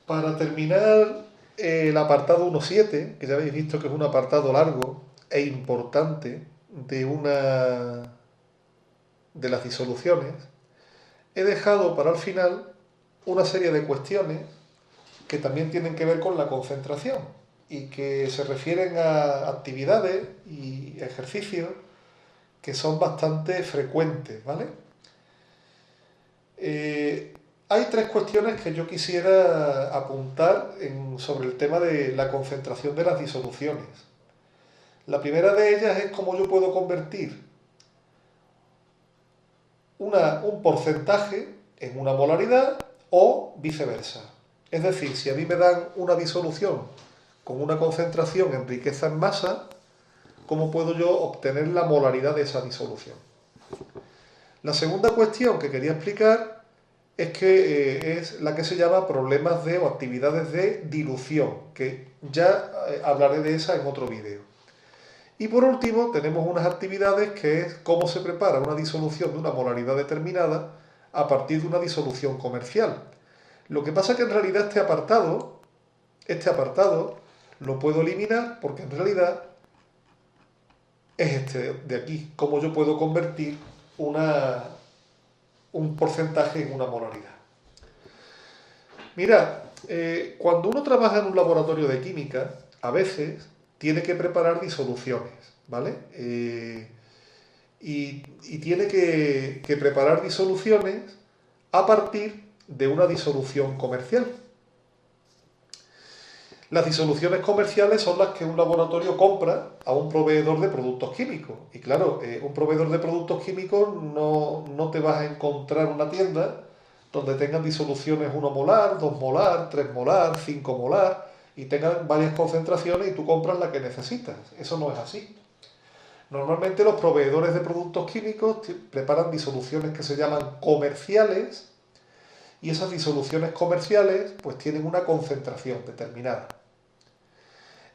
Para terminar el apartado 1.7, que ya habéis visto que es un apartado largo e importante de las disoluciones, he dejado para el final una serie de cuestiones que también tienen que ver con la concentración y que se refieren a actividades y ejercicios que son bastante frecuentes, ¿vale? Hay tres cuestiones que yo quisiera apuntar sobre el tema de la concentración de las disoluciones. La primera de ellas es cómo yo puedo convertir un porcentaje en una molaridad o viceversa. Es decir, si a mí me dan una disolución con una concentración en riqueza en masa, ¿cómo puedo yo obtener la molaridad de esa disolución? La segunda cuestión que quería explicar es que es la que se llama problemas de o actividades de dilución, que ya hablaré de esa en otro vídeo. Y por último tenemos unas actividades que es cómo se prepara una disolución de una molaridad determinada a partir de una disolución comercial. Lo que pasa es que en realidad este apartado lo puedo eliminar porque en realidad es este de aquí, cómo yo puedo convertir un porcentaje en una molaridad. Mira, cuando uno trabaja en un laboratorio de química, a veces tiene que preparar disoluciones, ¿vale? Y tiene que preparar disoluciones a partir de una disolución comercial. Las disoluciones comerciales son las que un laboratorio compra a un proveedor de productos químicos. Y claro, un proveedor de productos químicos no te vas a encontrar una tienda donde tengan disoluciones 1 molar, 2 molar, 3 molar, 5 molar y tengan varias concentraciones y tú compras la que necesitas. Eso no es así. Normalmente los proveedores de productos químicos preparan disoluciones que se llaman comerciales y esas disoluciones comerciales pues tienen una concentración determinada.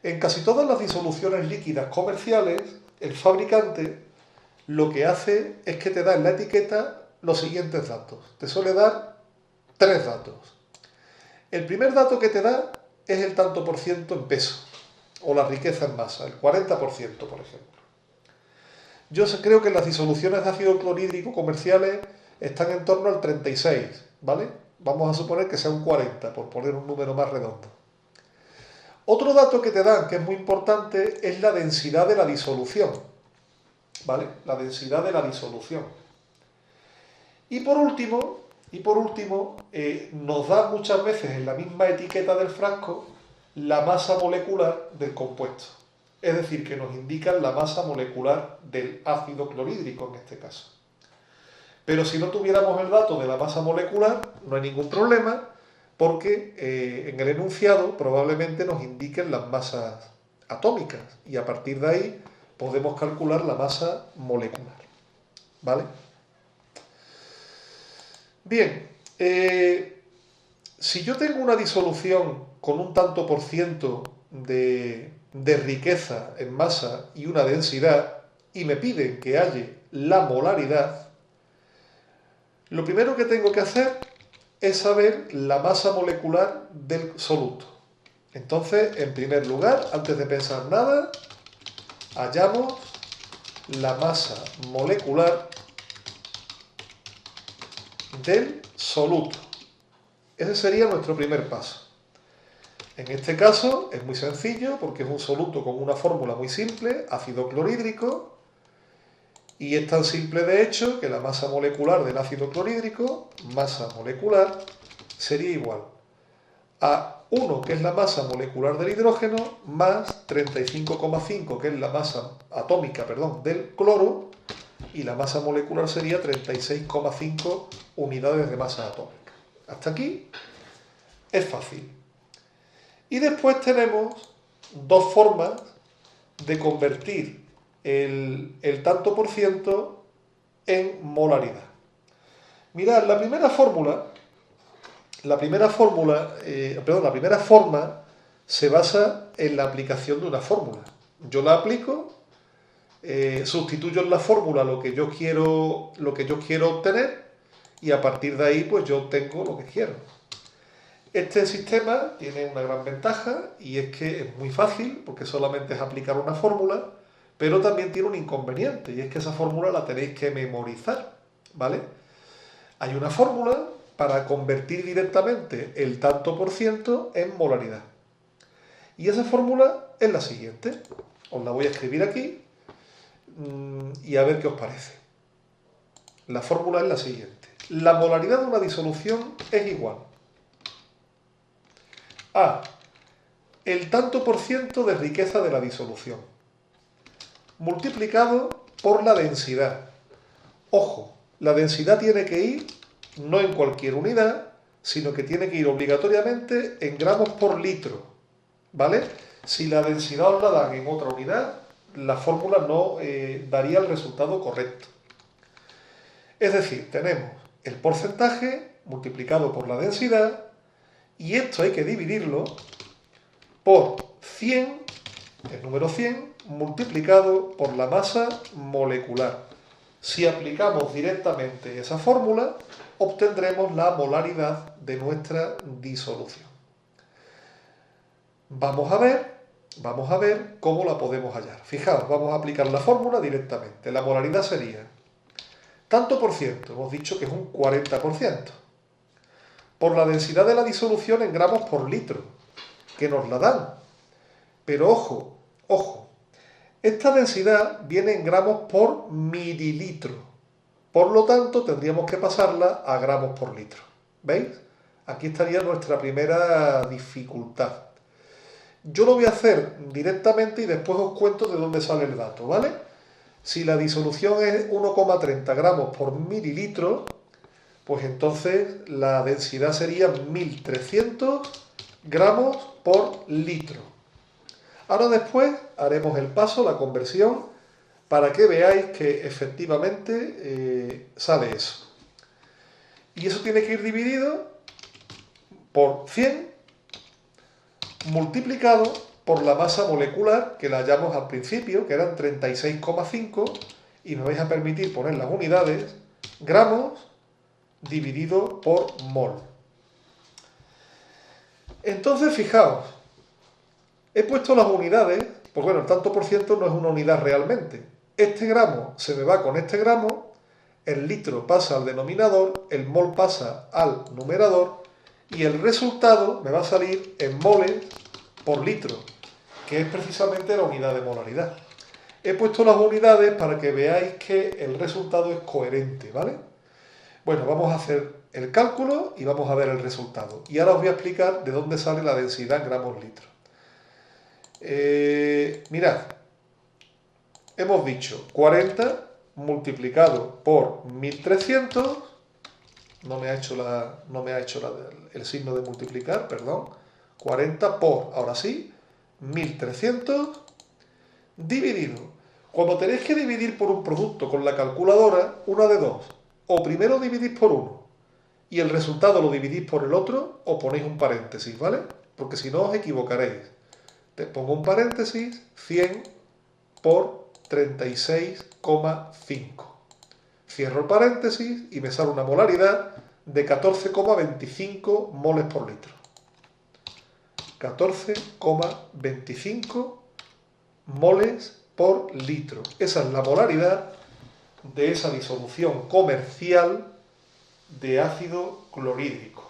En casi todas las disoluciones líquidas comerciales, el fabricante lo que hace es que te da en la etiqueta los siguientes datos. Te suele dar tres datos. El primer dato que te da es el tanto por ciento en peso, o la riqueza en masa, el 40%, por ejemplo. Yo creo que las disoluciones de ácido clorhídrico comerciales están en torno al 36, ¿vale? Vamos a suponer que sea un 40, por poner un número más redondo. Otro dato que te dan, que es muy importante, es la densidad de la disolución, ¿vale? La densidad de la disolución. Y por último, nos da muchas veces en la misma etiqueta del frasco la masa molecular del compuesto. Es decir, que nos indican la masa molecular del ácido clorhídrico en este caso. Pero si no tuviéramos el dato de la masa molecular, no hay ningún problema, porque en el enunciado probablemente nos indiquen las masas atómicas y a partir de ahí podemos calcular la masa molecular. ¿Vale? Bien, si yo tengo una disolución con un tanto por ciento de riqueza en masa y una densidad y me piden que halle la molaridad, lo primero que tengo que hacer es saber la masa molecular del soluto. Entonces, en primer lugar, antes de pensar nada, hallamos la masa molecular del soluto. Ese sería nuestro primer paso. En este caso es muy sencillo porque es un soluto con una fórmula muy simple, ácido clorhídrico, y es tan simple de hecho que la masa molecular del ácido clorhídrico, masa molecular, sería igual a 1, que es la masa molecular del hidrógeno, más 35,5, que es la masa atómica, del cloro, y la masa molecular sería 36,5 unidades de masa atómica. Hasta aquí es fácil. Y después tenemos dos formas de convertir el tanto por ciento en molaridad. Mirad, la primera forma se basa en la aplicación de una fórmula. Yo la aplico, sustituyo en la fórmula lo que yo quiero obtener y a partir de ahí pues yo obtengo lo que quiero. Este sistema tiene una gran ventaja y es que es muy fácil porque solamente es aplicar una fórmula, pero también tiene un inconveniente y es que esa fórmula la tenéis que memorizar, ¿vale? Hay una fórmula para convertir directamente el tanto por ciento en molaridad. Y esa fórmula es la siguiente. Os la voy a escribir aquí y a ver qué os parece. La fórmula es la siguiente. La molaridad de una disolución es igual a el tanto por ciento de riqueza de la disolución multiplicado por la densidad. Ojo, la densidad tiene que ir no en cualquier unidad, sino que tiene que ir obligatoriamente en gramos por litro, ¿vale? Si la densidad os la dan en otra unidad, la fórmula no daría el resultado correcto. Es decir, tenemos el porcentaje multiplicado por la densidad y esto hay que dividirlo por 100, el número 100, multiplicado por la masa molecular. Si aplicamos directamente esa fórmula, obtendremos la molaridad de nuestra disolución. Vamos a ver cómo la podemos hallar. Fijaos, vamos a aplicar la fórmula directamente. La molaridad sería tanto por ciento, hemos dicho que es un 40%, por la densidad de la disolución en gramos por litro, que nos la dan. Pero ojo, esta densidad viene en gramos por mililitro. Por lo tanto, tendríamos que pasarla a gramos por litro. ¿Veis? Aquí estaría nuestra primera dificultad. Yo lo voy a hacer directamente y después os cuento de dónde sale el dato, ¿vale? Si la disolución es 1,30 gramos por mililitro, pues entonces la densidad sería 1300 gramos por litro. Ahora después haremos el paso, la conversión, para que veáis que efectivamente sale eso. Y eso tiene que ir dividido por 100 multiplicado por la masa molecular que la hallamos al principio, que eran 36,5, y me vais a permitir poner las unidades, gramos dividido por mol. Entonces, fijaos, he puesto las unidades, pues bueno, el tanto por ciento no es una unidad realmente. Este gramo se me va con este gramo, el litro pasa al denominador, el mol pasa al numerador, y el resultado me va a salir en moles por litro, que es precisamente la unidad de molaridad. He puesto las unidades para que veáis que el resultado es coherente, ¿vale? Bueno, vamos a hacer el cálculo y vamos a ver el resultado. Y ahora os voy a explicar de dónde sale la densidad en gramos litro. Mirad, hemos dicho 40 multiplicado por 1300, no me ha hecho el signo de multiplicar, perdón, 40 por, ahora sí, 1300 dividido. Cuando tenéis que dividir por un producto con la calculadora, una de dos. O primero dividís por uno y el resultado lo dividís por el otro, o ponéis un paréntesis, ¿vale? Porque si no os equivocaréis. Te pongo un paréntesis, 100 por 36,5. Cierro el paréntesis y me sale una molaridad de 14,25 moles por litro. 14,25 moles por litro. Esa es la molaridad de esa disolución comercial de ácido clorhídrico.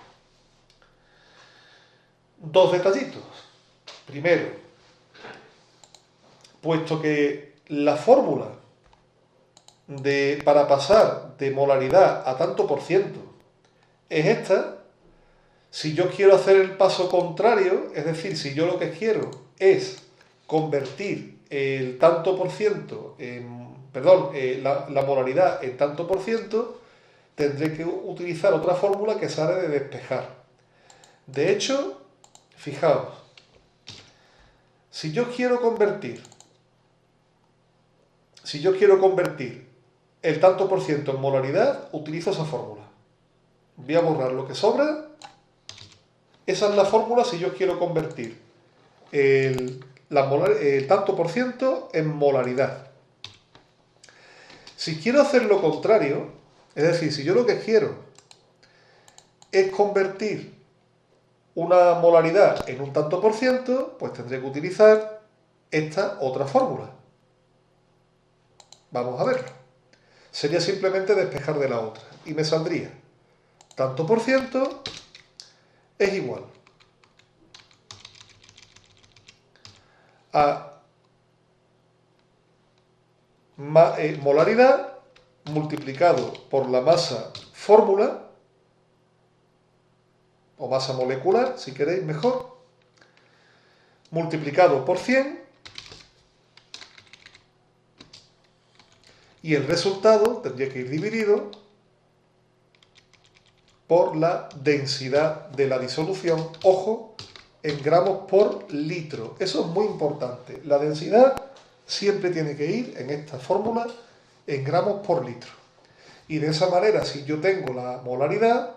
Dos detallitos. Primero, puesto que la fórmula para pasar de molaridad a tanto por ciento es esta, si yo quiero hacer el paso contrario, es decir, si yo lo que quiero es convertir el tanto por ciento la molaridad en tanto por ciento, tendré que utilizar otra fórmula que sale de despejar. De hecho, fijaos, si yo quiero convertir el tanto por ciento en molaridad, utilizo esa fórmula. Voy a borrar lo que sobra. Esa es la fórmula si yo quiero convertir el tanto por ciento en molaridad. Si quiero hacer lo contrario, es decir, si yo lo que quiero es convertir una molaridad en un tanto por ciento, pues tendré que utilizar esta otra fórmula. Vamos a verlo. Sería simplemente despejar de la otra. Y me saldría tanto por ciento es igual a molaridad multiplicado por la masa fórmula, o masa molecular, si queréis mejor, multiplicado por 100, y el resultado tendría que ir dividido por la densidad de la disolución, ojo, en gramos por litro. Eso es muy importante. La densidad siempre tiene que ir, en esta fórmula, en gramos por litro. Y de esa manera, si yo tengo la molaridad,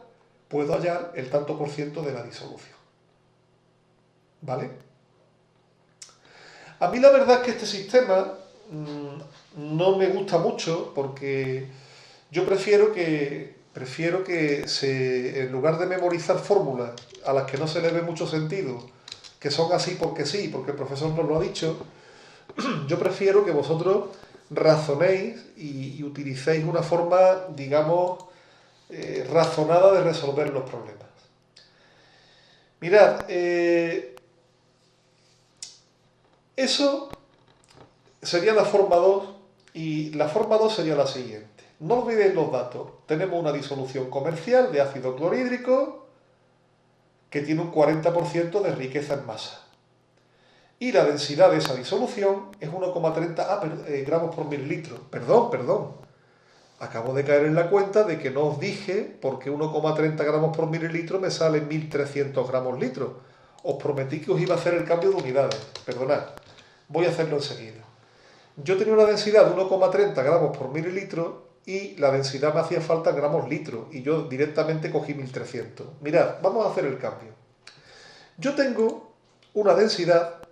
puedo hallar el tanto por ciento de la disolución. ¿Vale? A mí la verdad es que este sistema no me gusta mucho porque yo prefiero que en lugar de memorizar fórmulas a las que no se le ve mucho sentido, que son así porque sí, porque el profesor nos lo ha dicho, yo prefiero que vosotros razonéis y utilicéis una forma, digamos, razonada de resolver los problemas. Mirad, eso sería la forma 2 y la forma 2 sería la siguiente. No olvidéis los datos. Tenemos una disolución comercial de ácido clorhídrico que tiene un 40% de riqueza en masa. Y la densidad de esa disolución es 1,30 gramos por mililitro. Perdón. Acabo de caer en la cuenta de que no os dije por qué 1,30 gramos por mililitro me sale 1300 gramos litro. Os prometí que os iba a hacer el cambio de unidades. Perdonad, voy a hacerlo enseguida. Yo tenía una densidad de 1,30 gramos por mililitro y la densidad me hacía falta en gramos litro y yo directamente cogí 1300. Mirad, vamos a hacer el cambio. Yo tengo una densidad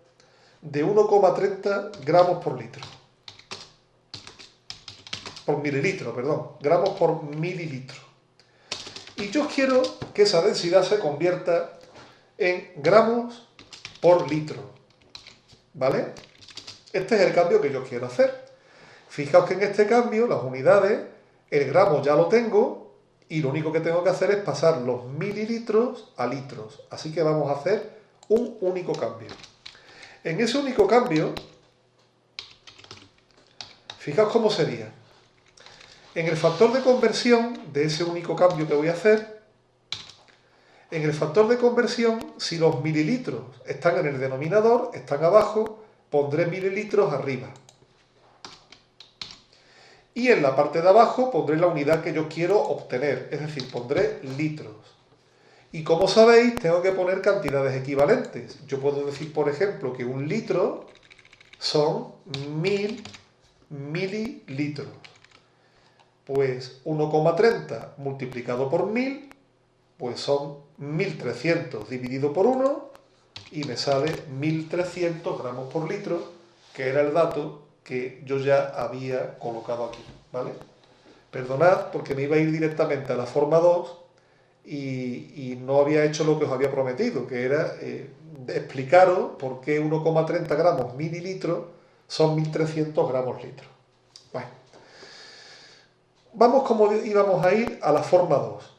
de 1,30 gramos por litro. Por mililitro, perdón. Gramos por mililitro. Y yo quiero que esa densidad se convierta en gramos por litro. ¿Vale? Este es el cambio que yo quiero hacer. Fijaos que en este cambio, las unidades, el gramo ya lo tengo y lo único que tengo que hacer es pasar los mililitros a litros. Así que vamos a hacer un único cambio. En ese único cambio, fijaos cómo sería. En el factor de conversión de ese único cambio que voy a hacer, en el factor de conversión, si los mililitros están en el denominador, están abajo, pondré mililitros arriba. Y en la parte de abajo pondré la unidad que yo quiero obtener, es decir, pondré litros. Y como sabéis, tengo que poner cantidades equivalentes. Yo puedo decir, por ejemplo, que un litro son 1000 mililitros. Pues 1,30 multiplicado por 1000, pues son 1300 dividido por 1 y me sale 1300 gramos por litro, que era el dato que yo ya había colocado aquí, ¿vale? Perdonad porque me iba a ir directamente a la forma 2 y no había hecho lo que os había prometido, que era explicaros por qué 1,30 gramos mililitros son 1300 gramos litro. Bueno, vamos como íbamos a ir a la forma 2.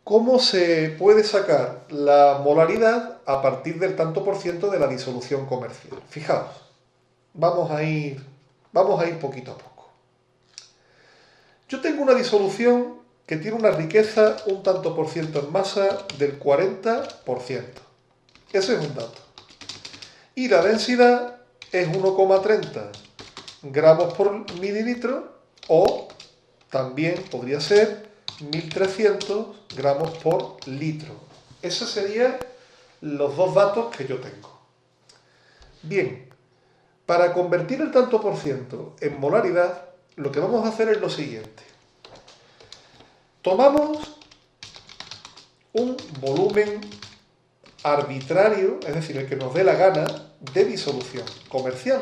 ¿Cómo se puede sacar la molaridad a partir del tanto por ciento de la disolución comercial? Fijaos, vamos a ir poquito a poco. Yo tengo una disolución que tiene una riqueza un tanto por ciento en masa del 40%. Ese es un dato. Y la densidad es 1,30 gramos por mililitro o también podría ser 1300 gramos por litro. Esos serían los dos datos que yo tengo. Bien, para convertir el tanto por ciento en molaridad, lo que vamos a hacer es lo siguiente. Tomamos un volumen arbitrario, es decir, el que nos dé la gana, de disolución comercial.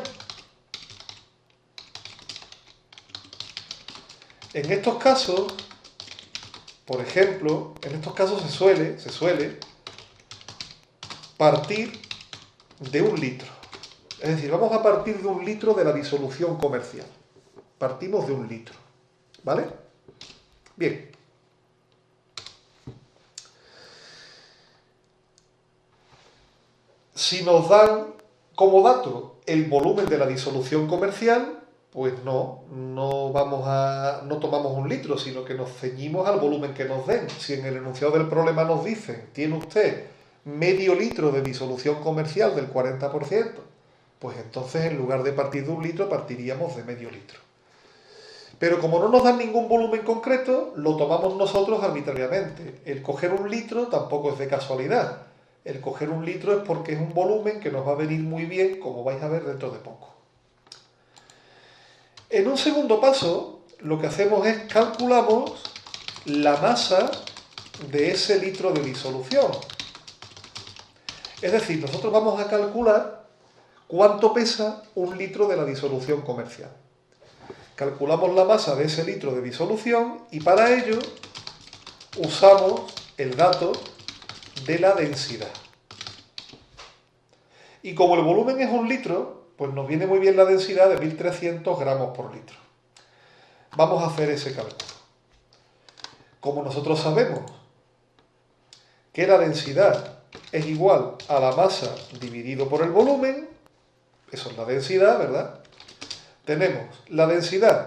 En estos casos, Por ejemplo, en estos casos se suele partir de 1 litro. Es decir, vamos a partir de 1 litro de la disolución comercial. Partimos de 1 litro. ¿Vale? Bien. Si nos dan como dato el volumen de la disolución comercial, pues no tomamos 1 litro, sino que nos ceñimos al volumen que nos den. Si en el enunciado del problema nos dicen, tiene usted medio litro de disolución comercial del 40%, pues entonces en lugar de partir de 1 litro, partiríamos de medio litro. Pero como no nos dan ningún volumen concreto, lo tomamos nosotros arbitrariamente. El coger 1 litro tampoco es de casualidad. El coger 1 litro es porque es un volumen que nos va a venir muy bien, como vais a ver dentro de poco. En un segundo paso, lo que hacemos es calculamos la masa de ese litro de disolución. Es decir, nosotros vamos a calcular cuánto pesa 1 litro de la disolución comercial. Calculamos la masa de ese litro de disolución y para ello usamos el dato de la densidad. Y como el volumen es 1 litro, pues nos viene muy bien la densidad de 1300 gramos por litro. Vamos a hacer ese cálculo. Como nosotros sabemos que la densidad es igual a la masa dividido por el volumen, eso es la densidad, ¿verdad? Tenemos la densidad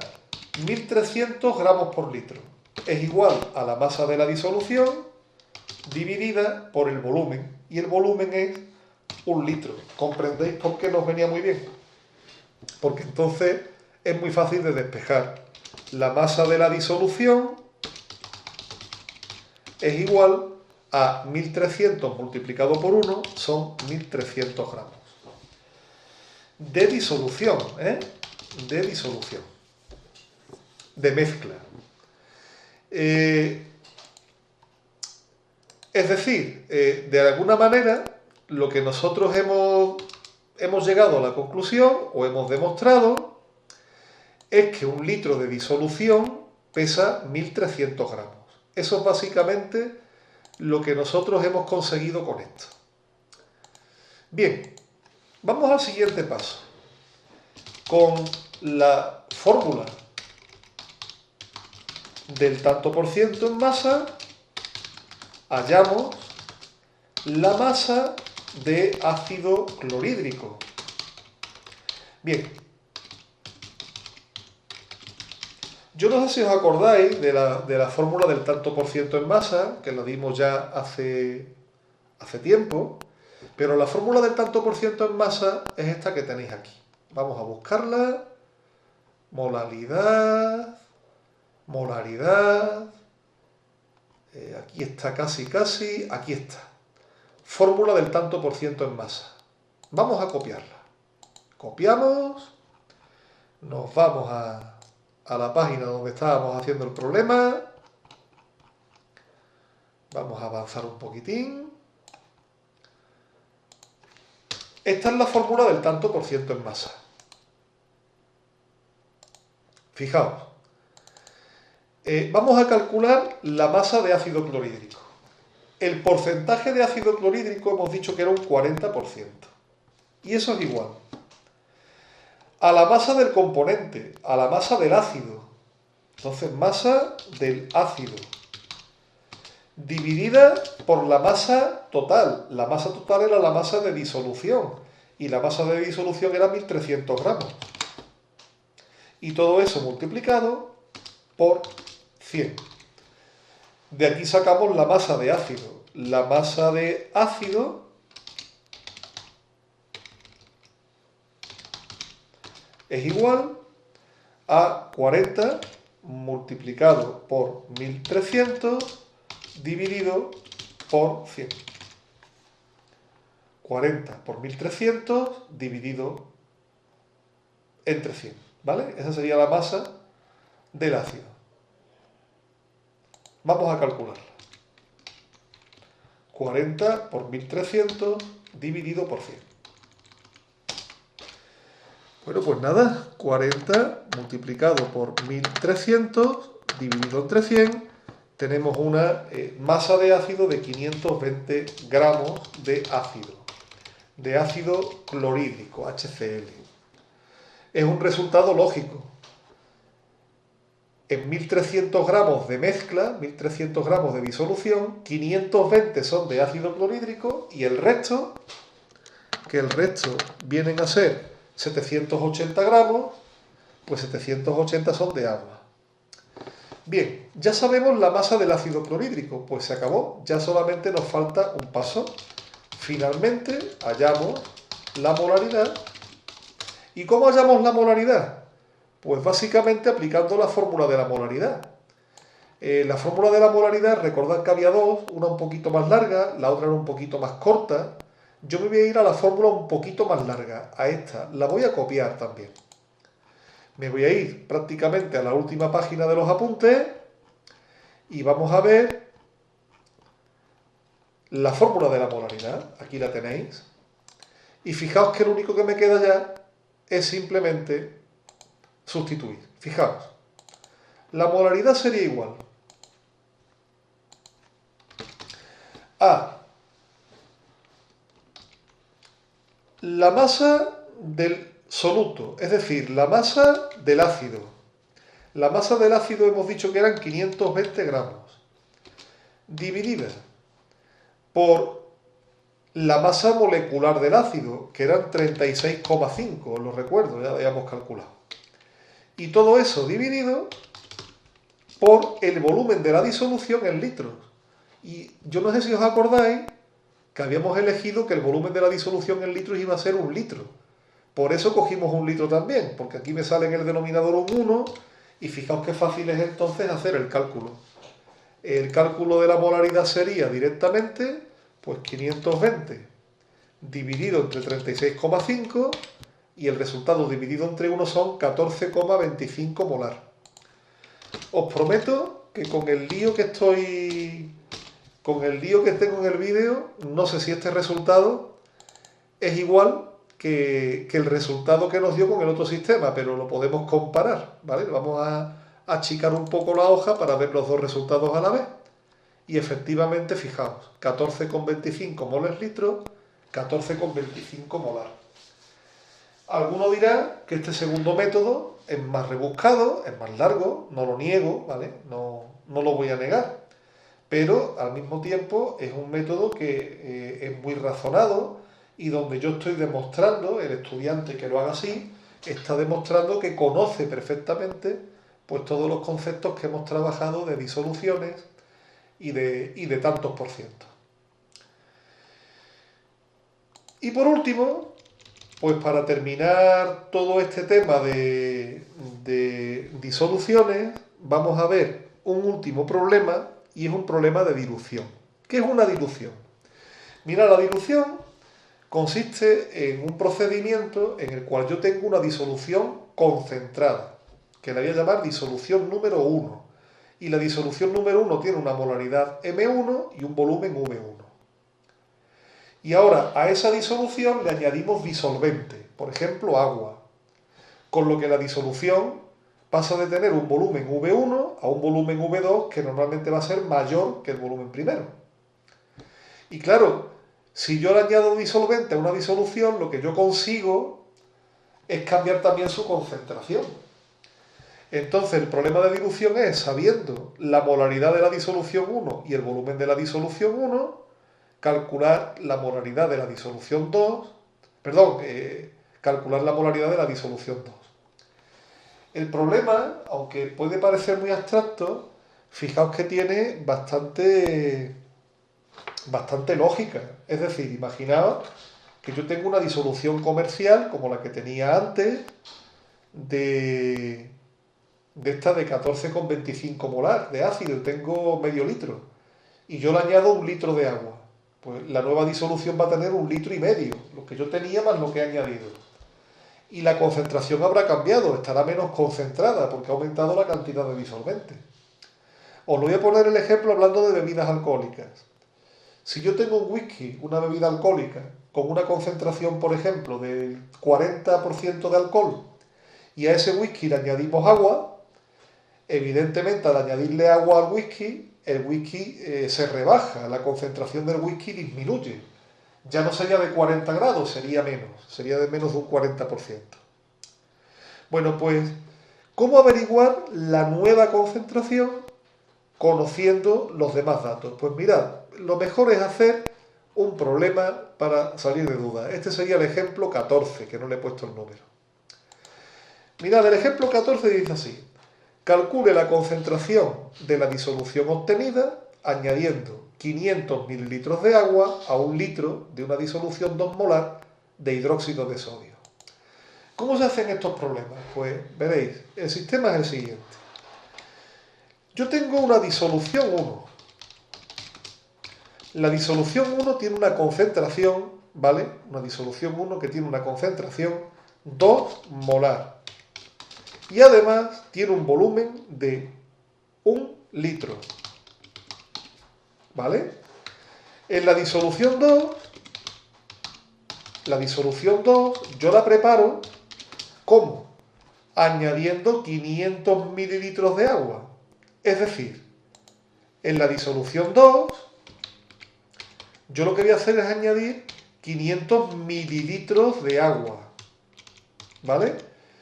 1300 gramos por litro. Es igual a la masa de la disolución dividida por el volumen. Y el volumen es 1 litro. ¿Comprendéis por qué nos venía muy bien? Porque entonces es muy fácil de despejar. La masa de la disolución es igual a 1300 multiplicado por 1 son 1300 gramos. De disolución, de disolución, de mezcla. Es decir, de alguna manera, lo que nosotros hemos llegado a la conclusión o hemos demostrado es que 1 litro de disolución pesa 1300 gramos. Eso es básicamente lo que nosotros hemos conseguido con esto. Bien, vamos al siguiente paso. Con la fórmula del tanto por ciento en masa, hallamos la masa de ácido clorhídrico. Bien, yo no sé si os acordáis de la fórmula del tanto por ciento en masa, que la dimos ya hace tiempo, pero la fórmula del tanto por ciento en masa es esta que tenéis aquí. Vamos a buscarla. Molaridad, molaridad, aquí está casi, aquí está. Fórmula del tanto por ciento en masa. Vamos a copiarla. Copiamos, nos vamos a la página donde estábamos haciendo el problema. Vamos a avanzar un poquitín. Esta es la fórmula del tanto por ciento en masa. Fijaos, vamos a calcular la masa de ácido clorhídrico. El porcentaje de ácido clorhídrico hemos dicho que era un 40%. Y eso es igual a la masa del componente, a la masa del ácido. Entonces, masa del ácido dividida por la masa total. La masa total era la masa de disolución. Y la masa de disolución era 1300 gramos. Y todo eso multiplicado por 100. De aquí sacamos la masa de ácido. La masa de ácido es igual a 40 multiplicado por 1300 dividido por 100. 40 por 1300 dividido entre 100. ¿Vale? Esa sería la masa del ácido. Vamos a calcularla. 40 por 1300 dividido por 100. Bueno, pues nada, 40 multiplicado por 1300 dividido entre 100 tenemos una masa de ácido de 520 gramos de ácido clorhídrico, HCl. Es un resultado lógico. En 1300 gramos de mezcla, 1300 gramos de disolución, 520 son de ácido clorhídrico y el resto, vienen a ser 780 gramos, pues 780 son de agua. Bien, ya sabemos la masa del ácido clorhídrico, pues se acabó, ya solamente nos falta un paso. Finalmente hallamos la molaridad. ¿Y cómo hallamos la molaridad? Pues básicamente aplicando la fórmula de la molaridad. La fórmula de la molaridad, recordad que había dos, una un poquito más larga, la otra era un poquito más corta. Yo me voy a ir a la fórmula un poquito más larga, a esta, la voy a copiar también. Me voy a ir prácticamente a la última página de los apuntes y vamos a ver la fórmula de la molaridad. Aquí la tenéis. Y fijaos que lo único que me queda ya es simplemente sustituir. Fijaos, la molaridad sería igual a la masa del soluto, es decir, la masa del ácido. La masa del ácido hemos dicho que eran 520 gramos, dividida por la masa molecular del ácido, que eran 36,5, os lo recuerdo, ya lo habíamos calculado. Y todo eso dividido por el volumen de la disolución en litros. Y yo no sé si os acordáis que habíamos elegido que el volumen de la disolución en litros iba a ser 1 litro. Por eso cogimos 1 litro también, porque aquí me sale en el denominador un 1 y fijaos qué fácil es entonces hacer el cálculo. El cálculo de la molaridad sería directamente pues 520 dividido entre 36,5 y el resultado dividido entre 1 son 14,25 molar. Os prometo que con el lío que tengo en el vídeo, no sé si este resultado es igual que el resultado que nos dio con el otro sistema, pero lo podemos comparar, ¿vale? Vamos a achicar un poco la hoja para ver los dos resultados a la vez. Y efectivamente, fijaos, 14,25 moles litro, 14,25 molar. Alguno dirá que este segundo método es más rebuscado, es más largo, no lo niego, ¿vale? No lo voy a negar. Pero al mismo tiempo es un método que es muy razonado y donde yo estoy demostrando, el estudiante que lo haga así, está demostrando que conoce perfectamente pues todos los conceptos que hemos trabajado de disoluciones y de tantos por ciento. Y por último, pues para terminar todo este tema de disoluciones, vamos a ver un último problema y es un problema de dilución. ¿Qué es una dilución? Mira, la dilución consiste en un procedimiento en el cual yo tengo una disolución concentrada, que la voy a llamar disolución número 1. Y la disolución número 1 tiene una molaridad M1 y un volumen V1. Y ahora a esa disolución le añadimos disolvente, por ejemplo agua, con lo que la disolución pasa de tener un volumen V1 a un volumen V2 que normalmente va a ser mayor que el volumen primero. Y claro, si yo le añado disolvente a una disolución, lo que yo consigo es cambiar también su concentración. Entonces el problema de dilución es, sabiendo la molaridad de la disolución 1 y el volumen de la disolución 1, calcular la molaridad de la disolución 2, calcular la molaridad de la disolución 2. El problema, aunque puede parecer muy abstracto, fijaos que tiene bastante lógica. Es decir, imaginaos que yo tengo una disolución comercial como la que tenía antes de esta de 14,25 molar de ácido, tengo medio litro y yo le añado 1 litro de agua, pues la nueva disolución va a tener 1,5 litros, lo que yo tenía más lo que he añadido, y la concentración habrá cambiado, estará menos concentrada porque ha aumentado la cantidad de disolvente. Os lo voy a poner el ejemplo hablando de bebidas alcohólicas. Si yo tengo un whisky, una bebida alcohólica, con una concentración, por ejemplo, del 40% de alcohol, y a ese whisky le añadimos agua, evidentemente al añadirle agua al whisky, el whisky se rebaja, la concentración del whisky disminuye. Ya no sería de 40 grados, sería menos, sería de menos de un 40%. Bueno, pues, ¿cómo averiguar la nueva concentración conociendo los demás datos? Pues mirad, lo mejor es hacer un problema para salir de dudas. Este sería el ejemplo 14, que no le he puesto el número. Mirad, el ejemplo 14 dice así: calcule la concentración de la disolución obtenida añadiendo 500 mililitros de agua a 1 litro de una disolución 2 molar de hidróxido de sodio. ¿Cómo se hacen estos problemas? Pues veréis, el sistema es el siguiente. Yo tengo una disolución 1. La disolución 1 tiene una concentración, ¿vale? Una disolución 1 que tiene una concentración 2 molar. Y además tiene un volumen de 1 litro. ¿Vale? En la disolución 2 yo la preparo, ¿cómo? Añadiendo 500 mililitros de agua. Es decir, en la disolución 2 yo lo que voy a hacer es añadir 500 mililitros de agua. ¿Vale?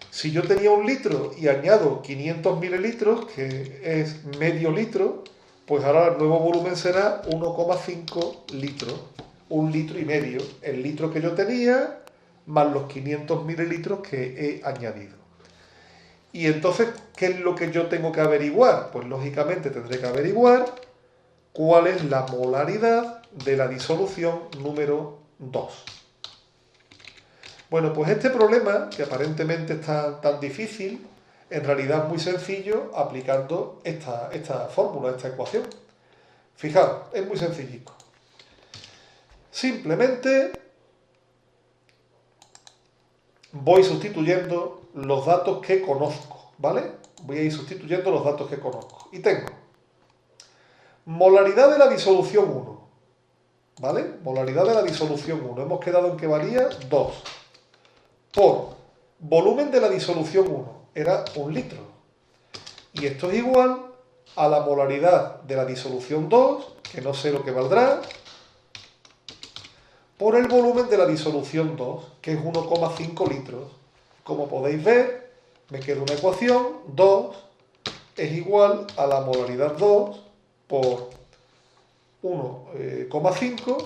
Si yo tenía 1 litro y añado 500 mililitros, que es medio litro, pues ahora el nuevo volumen será 1,5 litros. 1 litro y medio. El litro que yo tenía más los 500 mililitros que he añadido. Y entonces, ¿qué es lo que yo tengo que averiguar? Pues lógicamente tendré que averiguar cuál es la molaridad de la disolución número 2. Bueno, pues este problema, que aparentemente es tan difícil, en realidad es muy sencillo aplicando esta fórmula, esta ecuación. Fijaos, es muy sencillico. Simplemente voy sustituyendo los datos que conozco, ¿vale? Voy a ir sustituyendo los datos que conozco. Y tengo molaridad de la disolución 1, ¿vale? Molaridad de la disolución 1. Hemos quedado en que valía 2. Por volumen de la disolución 1, era 1 litro. Y esto es igual a la molaridad de la disolución 2, que no sé lo que valdrá, por el volumen de la disolución 2, que es 1,5 litros. Como podéis ver, me queda una ecuación, 2 es igual a la molaridad 2 por 1,5,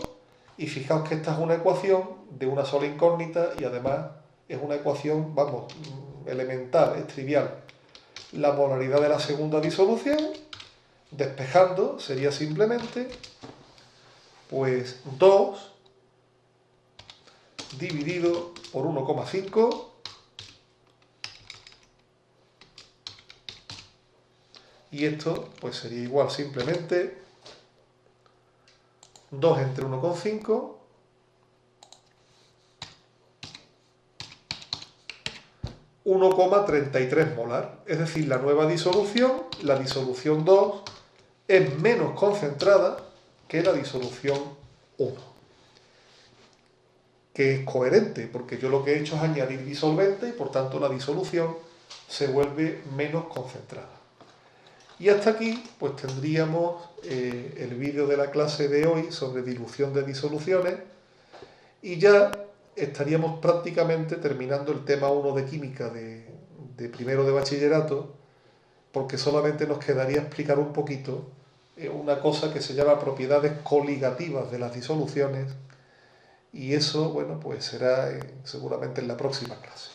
y fijaos que esta es una ecuación de una sola incógnita y además es una ecuación, vamos, elemental, es trivial. La molaridad de la segunda disolución, despejando, sería simplemente pues 2 dividido por 1,5, y esto pues sería igual simplemente 2 entre 1,5 1,33 molar. Es decir, la nueva disolución, la disolución 2, es menos concentrada que la disolución 1. Que es coherente, porque yo lo que he hecho es añadir disolvente y por tanto la disolución se vuelve menos concentrada. Y hasta aquí pues tendríamos el vídeo de la clase de hoy sobre dilución de disoluciones, y ya estaríamos prácticamente terminando el tema 1 de química de primero de bachillerato, porque solamente nos quedaría explicar un poquito una cosa que se llama propiedades coligativas de las disoluciones, y eso, bueno, pues será seguramente en la próxima clase.